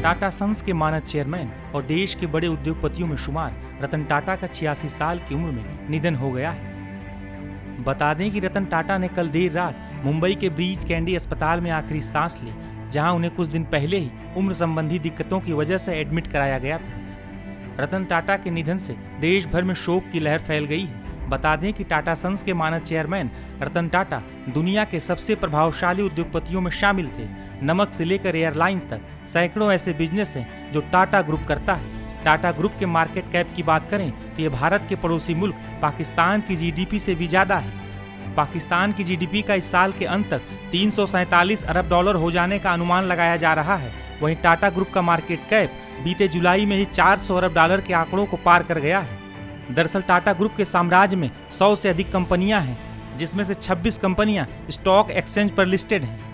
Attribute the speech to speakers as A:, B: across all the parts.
A: Tata sons के मानद chairman और देश के बड़े उद्योगपतियों में शुमार रतन टाटा का 86 साल की उम्र में निधन हो गया है। बता दें कि रतन टाटा ने कल देर रात मुंबई के ब्रीच कैंडी अस्पताल में आखिरी सांस ली, जहां उन्हें कुछ दिन पहले ही उम्र संबंधी दिक्कतों की वजह से एडमिट कराया गया था। रतन टाटा के निधन से देश भर में शोक की लहर फैल गई है। बता दें कि टाटा सन्स के मानद चेयरमैन रतन टाटा दुनिया के सबसे प्रभावशाली उद्योगपतियों में शामिल थे। नमक से लेकर एयरलाइन तक सैकड़ों ऐसे बिजनेस हैं जो टाटा ग्रुप करता है। टाटा ग्रुप के मार्केट कैप की बात करें तो ये भारत के पड़ोसी मुल्क पाकिस्तान की जीडीपी से भी ज्यादा है। पाकिस्तान की जीडीपी का इस साल के अंत तक 347 अरब डॉलर हो जाने का अनुमान लगाया जा रहा है। वहीं टाटा ग्रुप का मार्केट कैप बीते जुलाई में ही 400 अरब डॉलर के आंकड़ों को पार कर गया है। दरअसल टाटा ग्रुप के साम्राज्य में 100 से अधिक कंपनियां हैं, जिसमें से 26 कंपनियां स्टॉक एक्सचेंज पर लिस्टेड हैं।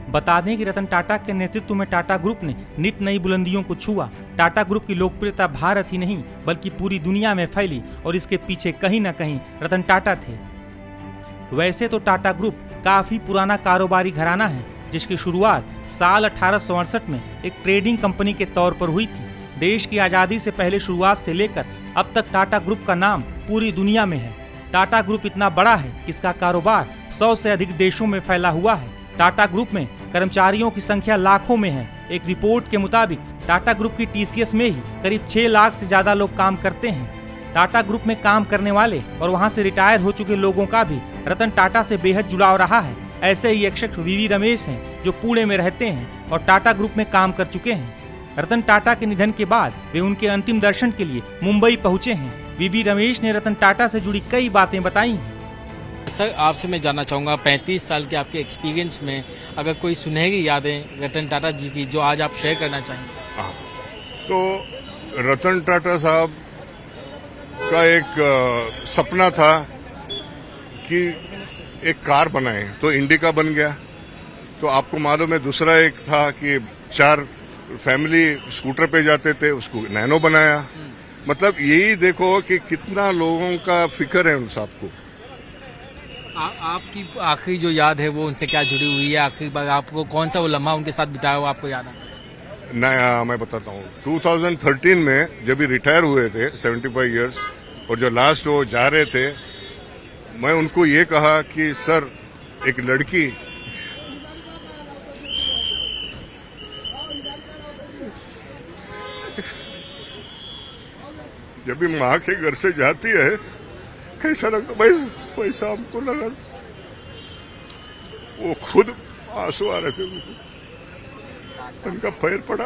A: बता दें कि रतन टाटा के नेतृत्व में टाटा ग्रुप ने नित नई बुलंदियों को छुआ। टाटा ग्रुप की लोकप्रियता भारत ही नहीं बल्कि पूरी दुनिया में फैली और इसके पीछे कहीं न कहीं रतन टाटा थे। वैसे तो टाटा ग्रुप काफी पुराना कारोबारी घराना है, जिसकी शुरुआत साल 1868 में एक ट्रेडिंग कंपनी के तौर पर हुई थी। देश की आजादी से पहले शुरुआत से लेकर अब तक टाटा ग्रुप का नाम पूरी दुनिया में है। टाटा ग्रुप इतना बड़ा है कि इसका कारोबार 100 से अधिक देशों में फैला हुआ है। टाटा ग्रुप में कर्मचारियों की संख्या लाखों में है। एक रिपोर्ट के मुताबिक टाटा ग्रुप की टीसीएस में ही करीब 6 लाख से ज्यादा लोग काम करते हैं। टाटा ग्रुप में काम करने वाले और वहां से रिटायर हो चुके लोगों का भी रतन टाटा से बेहद जुड़ाव रहा है। ऐसे ही एक शख्स वीवी रमेश हैं, जो पुणे में रहते हैं और टाटा ग्रुप में काम कर चुके हैं। रतन टाटा के निधन के बाद वे उनके अंतिम दर्शन के लिए मुंबई पहुंचे हैं। वीवी रमेश ने रतन टाटा से जुड़ी कई बातें बताई हैं।
B: सर, आपसे मैं जानना चाहूँगा 35 साल के आपके एक्सपीरियंस में अगर कोई सुनहरी यादें रतन टाटा जी की जो आज आप शेयर करना चाहेंगे।
C: तो रतन टाटा साहब का एक सपना था कि एक कार बनाए, तो इंडिका बन गया। तो आपको मालूम है दूसरा एक था कि 4 फैमिली स्कूटर पे जाते थे, उसको नैनो बनाया। मतलब यही देखो कि कितना लोगों का फिक्र है उन साहब को।
B: आपकी आखिरी जो याद है वो उनसे क्या जुड़ी हुई है? आखिरी बार आपको कौन सा वो लम्हा उनके साथ बिताया हुआ आपको याद है?
C: मैं बताता हूँ। 2013 में जब भी रिटायर हुए थे 75 इयर्स, और जो लास्ट वो जा रहे थे, मैं उनको ये कहा कि सर, एक लड़की जब भी माँ के घर से जाती है कैसा लगता, वैसा हमको लगा। वो खुद आंसू आ रहे थे, उनका पैर पड़ा।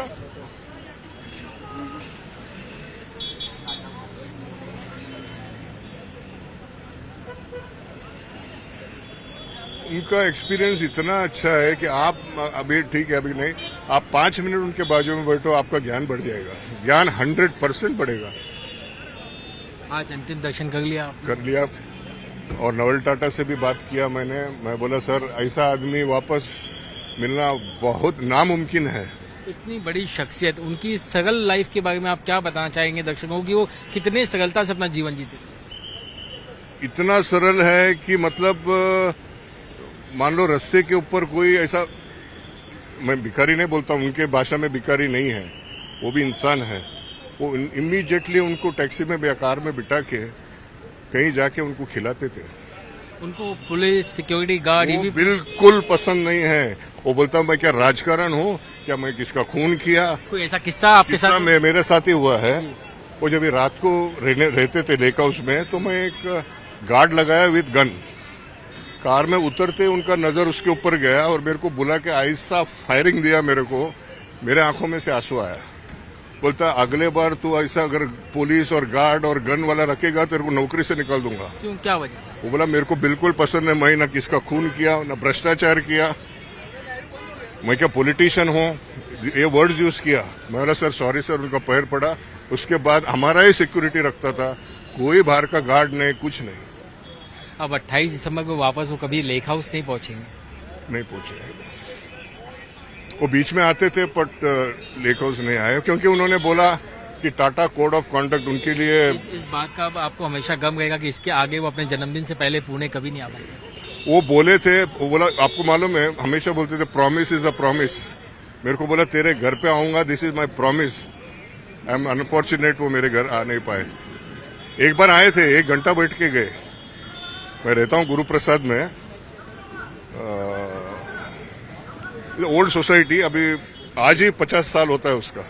C: उनका एक्सपीरियंस इतना अच्छा है कि आप अभी ठीक है, अभी नहीं, आप 5 मिनट उनके बाजू में बैठो, आपका ज्ञान बढ़ जाएगा। ज्ञान 100% बढ़ेगा।
B: आज अंतिम दर्शन कर लिया
C: और नवल टाटा से भी बात किया मैंने। मैं बोला सर, ऐसा आदमी वापस मिलना बहुत नामुमकिन है।
B: इतनी बड़ी शख्सियत, उनकी सरल लाइफ के बारे में आप क्या बताना चाहेंगे दर्शकों की? वो कितने सरलता से अपना जीवन जीते?
C: इतना सरल है कि मतलब मान लो रस्ते के ऊपर कोई ऐसा, मैं भिखारी नहीं बोलता, उनके भाषा में भिखारी नहीं है, वो भी इंसान है। वो इमीडिएटली उनको टैक्सी में या कार में बिठा के कहीं जाके उनको खिलाते थे।
B: उनको पुलिस, सिक्योरिटी गार्ड
C: वो बिल्कुल पसंद नहीं है। वो बोलता मैं क्या राजकारण हूँ क्या, मैं किसका खून किया?
B: कोई ऐसा किस्सा आपके साथ?
C: मेरे साथ ही हुआ है। वो जब रात को रहते थे लेक हाउस में, तो मैं एक गार्ड लगाया विद गन, कार में उतरते उनका नजर उसके ऊपर गया और मेरे को बुला के ऐसा फायरिंग दिया मेरे को, मेरे आंखों में से आंसू आया। बोलता अगले बार तू ऐसा अगर पुलिस और गार्ड और गन वाला रखेगा तेरे को नौकरी से निकाल दूंगा।
B: क्यों, क्या वजह?
C: वो बोला मेरे को बिल्कुल पसंद है, मैं ना किसका खून किया ना भ्रष्टाचार किया, मैं क्या पॉलिटिशियन हूँ, ये वर्ड्स यूज किया। मैं बोला सर सॉरी सर, उनका पैर पड़ा। उसके बाद हमारा ही सिक्योरिटी रखता था, कोई बाहर का गार्ड नहीं, कुछ नहीं।
B: अब 28 दिसंबर को वापस वो कभी लेक हाउस नहीं पहुंचेंगे?
C: नहीं पहुंचे, वो बीच में आते थे बट लेक हाउस नहीं आए, क्योंकि उन्होंने बोला कि टाटा कोड ऑफ कंडक्ट उनके लिए।
B: इस बात का आपको हमेशा गम रहेगा कि इसके आगे वो अपने जन्मदिन से पहले पुणे कभी नहीं आ पाएंगे?
C: वो बोले थे, वो बोला आपको मालूम है, हमेशा बोलते थे प्रॉमिस इज अ प्रॉमिस। मेरे को बोला तेरे घर पे आऊंगा, this is my promise. I am unfortunate वो मेरे घर आ नहीं पाए। एक बार आए थे, 1 घंटा बैठ के गए। मैं रहता हूँ गुरु प्रसाद में, ओल्ड सोसाइटी, अभी आज ही 50 साल होता है उसका।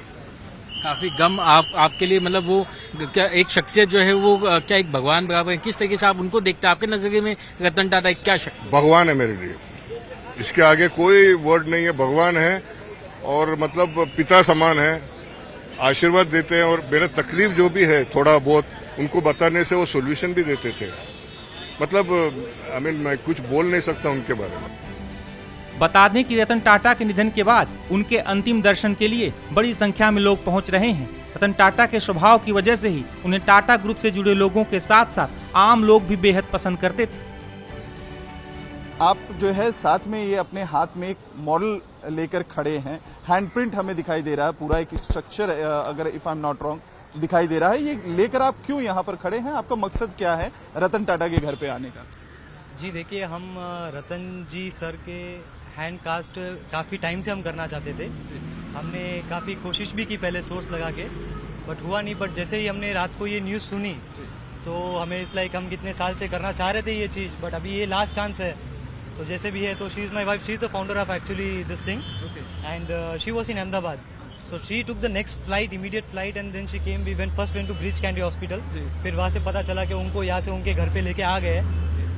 B: काफी गम आपके लिए, मतलब वो क्या एक शख्सियत जो है वो क्या एक भगवान बराबर है, किस तरीके से आप उनको देखते हैं? आपके नजरिए में रतन टाटा एक क्या शख्सियत?
C: भगवान है मेरे लिए, इसके आगे कोई वर्ड नहीं है। भगवान है और मतलब पिता समान है, आशीर्वाद देते हैं और मेरा तकलीफ जो भी है थोड़ा बहुत उनको बताने से वो सोल्यूशन भी देते थे। मतलब मैं कुछ बोल नहीं सकता उनके बारे में।
A: बता दें कि रतन टाटा के निधन के बाद उनके अंतिम दर्शन के लिए बड़ी संख्या में लोग पहुंच रहे हैं। रतन टाटा के स्वभाव की वजह से ही उन्हें टाटा ग्रुप से जुड़े लोगों के साथ साथ आम लोग भी बेहद पसंद करते थे।
D: आप जो है साथ में ये अपने हाथ में एक मॉडल लेकर खड़े हैं, हैंडप्रिंट हमें दिखाई दे रहा है, पूरा एक स्ट्रक्चर अगर if I am not wrong दिखाई दे रहा है। ये लेकर आप क्यों यहाँ पर खड़े हैं? आपका मकसद क्या है रतन टाटा के घर पे आने का?
E: जी देखिए, हम रतन जी सर के हैंड कास्ट काफ़ी टाइम से हम करना चाहते थे। हमने काफ़ी कोशिश भी की पहले सोर्स लगा के, बट हुआ नहीं। बट जैसे ही हमने रात को ये न्यूज़ सुनी तो हमें इस लाइक हम कितने साल से करना चाह रहे थे ये चीज़, बट अभी ये लास्ट चांस है। तो जैसे भी है, तो she is my wife, she is the founder of actually this thing and she was in Ahmedabad. So she took the next flight, immediate flight, and then she came. We first went to Breach Candy Hospital. फिर वहाँ से पता चला कि उनको यहाँ से उनके घर पे लेके आ गए।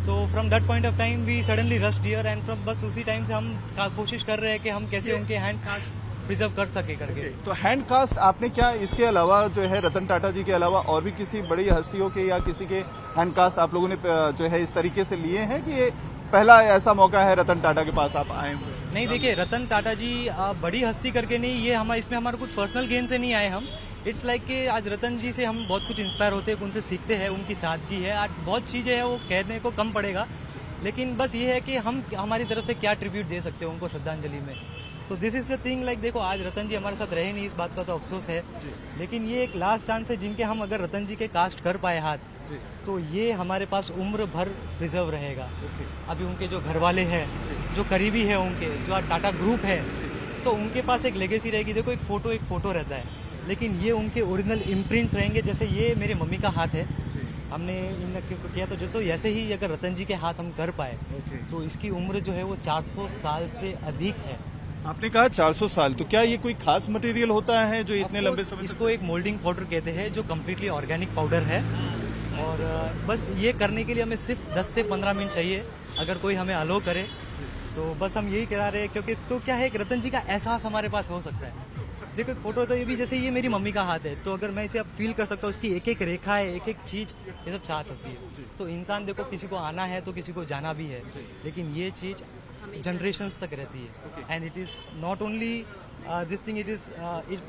E: तो from that point of time we suddenly rushed here and from बस उसी टाइम से हम कोशिश कर रहे हैं कि हम कैसे उनके हैंड कास्ट प्रिजर्व कर सके करके।
D: तो हैंड कास्ट आपने क्या इसके अलावा जो है रतन टाटा जी के अलावा और भी किसी बड़ी हस्तियों के या किसी के हैंड कास्ट आप लोगों ने जो है इस तरीके से लिए हैं कि ये पहला ऐसा मौका है रतन टाटा के पास आप आए हुए?
E: नहीं देखिए, रतन टाटा जी बड़ी हस्ती करके नहीं, ये हम इसमें हमारा कुछ पर्सनल गेन से नहीं आए हम। इट्स लाइक कि आज रतन जी से हम बहुत कुछ इंस्पायर होते हैं, उनसे सीखते हैं, उनकी सादगी है, आज बहुत चीज़ें हैं वो कहने को कम पड़ेगा। लेकिन बस ये है कि हम हमारी तरफ से क्या ट्रिब्यूट दे सकते हैं उनको श्रद्धांजलि में। तो this is the thing, like देखो आज रतन जी हमारे साथ रहे नहीं, इस बात का तो अफसोस है, लेकिन ये एक लास्ट चांस है जिनके हम अगर रतन जी के कास्ट कर पाए हाथ तो ये हमारे पास उम्र भर प्रिजर्व रहेगा। अभी उनके जो घर वाले हैं, जो करीबी है उनके, जो आज टाटा ग्रुप है, तो उनके पास एक लेगेसी रहेगी। देखो एक फोटो रहता है, लेकिन ये उनके ओरिजिनल इम्प्रिंट्स रहेंगे। जैसे ये मेरे मम्मी का हाथ है, हमने इन किया तो जैसे ऐसे ही अगर रतन जी के हाथ हम कर पाए तो इसकी उम्र जो है वो 400 साल से अधिक है।
D: आपने कहा 400 साल, तो क्या ये कोई खास मटेरियल होता है जो इतने लंबे समय?
E: इसको एक मोल्डिंग पाउडर कहते हैं, जो कम्प्लीटली ऑर्गेनिक पाउडर है। और बस ये करने के लिए हमें सिर्फ 10 से 15 मिनट चाहिए, अगर कोई हमें अलो करे तो बस हम यही करा रहे हैं। क्योंकि तो क्या है, एक रतन जी का एहसास हमारे पास हो सकता है। देखो एक फोटो तो ये भी, जैसे ये मेरी मम्मी का हाथ है, तो अगर मैं इसे अब फील कर सकता हूँ, उसकी एक एक रेखा है, एक एक चीज, ये सब साथ होती है। तो इंसान देखो, किसी को आना है तो किसी को जाना भी है, लेकिन ये चीज जनरेशंस तक रहती है। And it is not only this thing, it is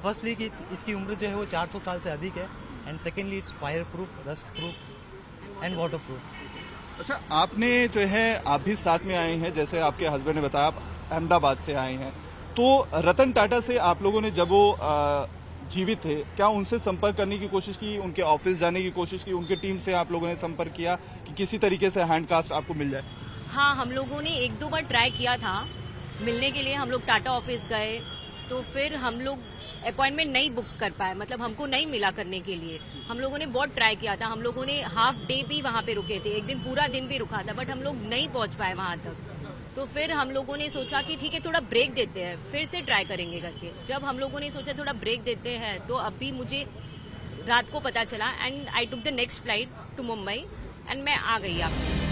E: firstly कि इसकी उम्र जो है वो 400 साल से अधिक है, and secondly it's fire proof, rust proof and water proof.
D: अच्छा, आपने जो है आप भी साथ में आए हैं, जैसे आपके हस्बैंड ने बताया आप अहमदाबाद से आए हैं, तो रतन टाटा से आप लोगों ने जब वो जीवित थे, क्या उनसे संपर्क करने की कोशिश की, उनके ऑफिस जाने की कोशिश की, उनके टीम से आप लोगों ने संपर्क किया कि किसी तरीके से हैंड कास्ट आपको मिल जाए?
F: हाँ, हम लोगों ने 1-2 बार ट्राई किया था मिलने के लिए। हम लोग टाटा ऑफिस गए तो फिर हम लोग अपॉइंटमेंट नहीं बुक कर पाए, मतलब हमको नहीं मिला करने के लिए। हम लोगों ने बहुत ट्राई किया था, हम लोगों ने हाफ डे भी वहाँ पे रुके थे, एक दिन पूरा दिन भी रुका था, बट हम लोग नहीं पहुँच पाए वहाँ तक। तो फिर हम लोगों ने सोचा कि ठीक है थोड़ा ब्रेक देते हैं, फिर से ट्राई करेंगे करके। जब हम लोगों ने सोचा थोड़ा ब्रेक देते हैं, तो अभी मुझे रात को पता चला and I took the next flight to Mumbai and मैं आ गई यहाँ।